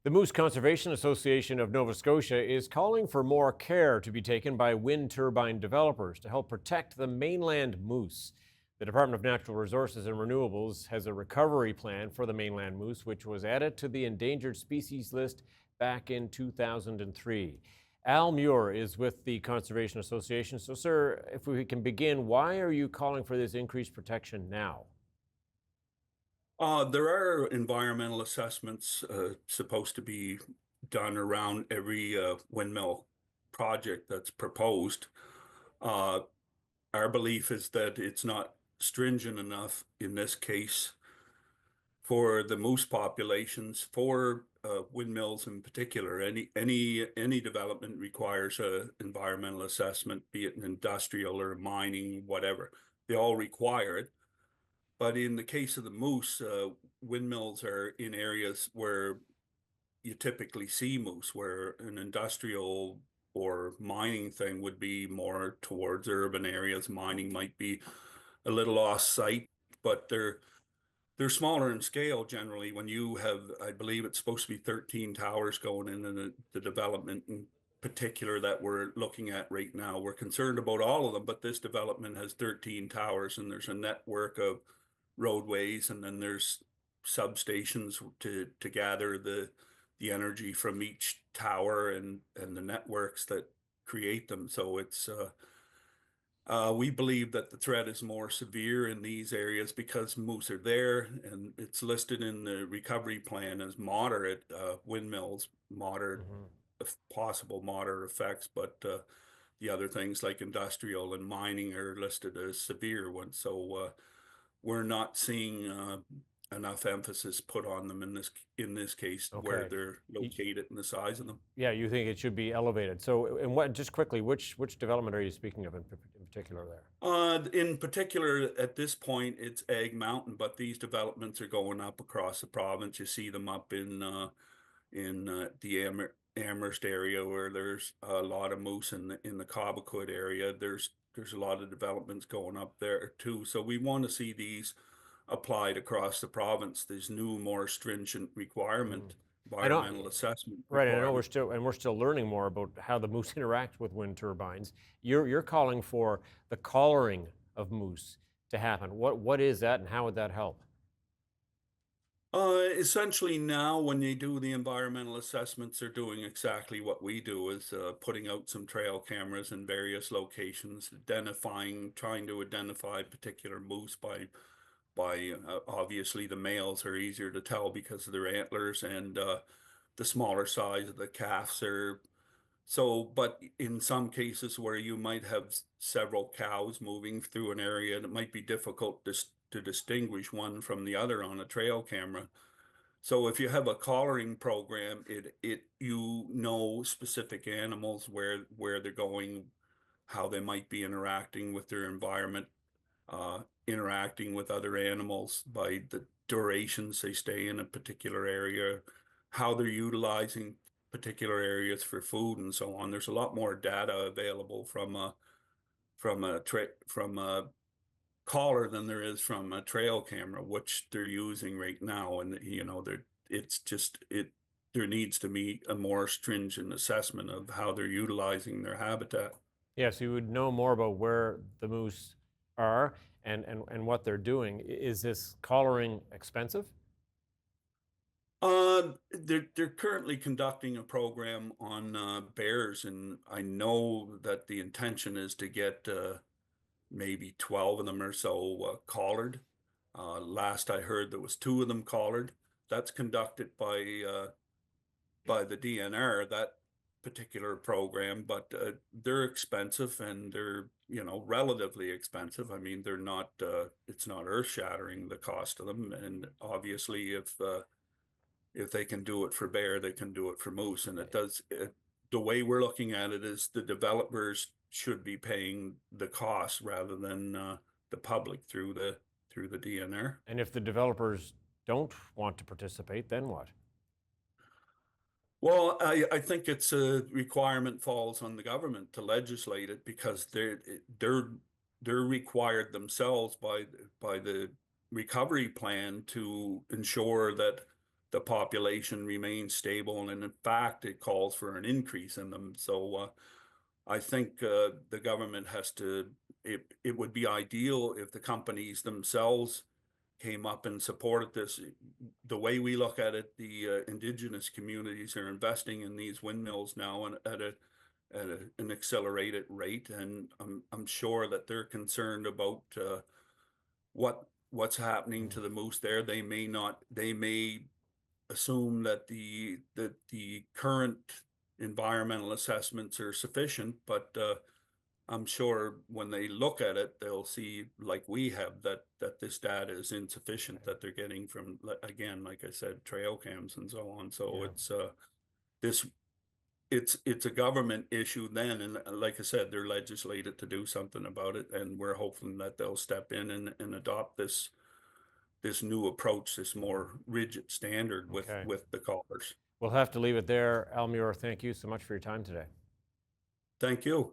The Moose Conservation Association of Nova Scotia is calling for more care to be taken by wind turbine developers to help protect the mainland moose. The Department of Natural Resources and Renewables has a recovery plan for the mainland moose, which was added to the endangered species list back in 2003. Al Muir is with the Conservation Association. So, sir, if we can begin, why are you calling for this increased protection now? There are environmental assessments supposed to be done around every windmill project that's proposed. Uh, our belief is that it's not stringent enough in this case for the moose populations, for windmills in particular. Any development requires a environmental assessment, be it an industrial or mining, whatever. They all require it. But in the case of the moose, windmills are in areas where you typically see moose, where an industrial or mining thing would be more towards urban areas. Mining might be a little off-site, but they're smaller in scale generally. When you have, I believe it's supposed to be 13 towers going in the development in particular that we're looking at right now. We're concerned about all of them, but this development has 13 towers, and there's a network of roadways, and then there's substations to gather the energy from each tower and the networks that create them. So it's we believe that the threat is more severe in these areas because moose are there, and it's listed in the recovery plan as moderate windmills, moderate, possible moderate effects, but the other things like industrial and mining are listed as severe ones. So we're not seeing enough emphasis put on them in this case where Okay. they're located and the size of them. Yeah, you think it should be elevated. So, and what, just quickly, which development are you speaking of in particular there? In particular, at this point, it's Egg Mountain, but these developments are going up across the province. You see them up in the Amherst area where there's a lot of moose in the Cobequid area. There's a lot of developments going up there too. So we want to see these applied across the province. There's new, more stringent requirement, I know, environmental assessment right, and I know requirement. we're still learning more about how the moose interact with wind turbines. You're calling for the collaring of moose to happen. What is that, and how would that help? Essentially now when they do the environmental assessments, they're doing exactly what we do is putting out some trail cameras in various locations, trying to identify particular moose by obviously the males are easier to tell because of their antlers and the smaller size of the calves are so, but in some cases where you might have several cows moving through an area, and it might be difficult to distinguish one from the other on a trail camera. So if you have a collaring program, it you know specific animals where they're going, how they might be interacting with their environment, interacting with other animals by the durations they stay in a particular area, how they're utilizing particular areas for food and so on. There's a lot more data available from a collar than there is from a trail camera, which they're using right now. And it's just it there needs to be a more stringent assessment of how they're utilizing their habitat. Yes, you would know more about where the moose are and what they're doing. Is this collaring expensive? They're currently conducting a program on bears, and I know that the intention is to get maybe 12 of them or so collared. Last I heard, there was two of them collared. That's conducted by the DNR, that particular program, but they're expensive and they're relatively expensive. I mean, they're not. It's not earth-shattering the cost of them, and obviously, if they can do it for bear, they can do it for moose. And the way we're looking at it is the developers should be paying the cost rather than the public through the DNR. And if the developers don't want to participate, then what? Well, I think it's a requirement falls on the government to legislate it because they're required themselves by the recovery plan to ensure that the population remains stable, and in fact, it calls for an increase in them. So I think the government has to. It would be ideal if the companies themselves came up and supported this. The way we look at it, the indigenous communities are investing in these windmills now and at an accelerated rate, and I'm sure that they're concerned about what's happening to the moose there. They may assume that the current environmental assessments are sufficient, but I'm sure when they look at it, they'll see, like we have, that this data is insufficient that they're getting from, again, like I said, trail cams and so on. So this it's a government issue then, and like I said, they're legislated to do something about it, and we're hoping that they'll step in and adopt this new approach, this more rigid standard with the collars. We'll have to leave it there. Muir, thank you so much for your time today. Thank you.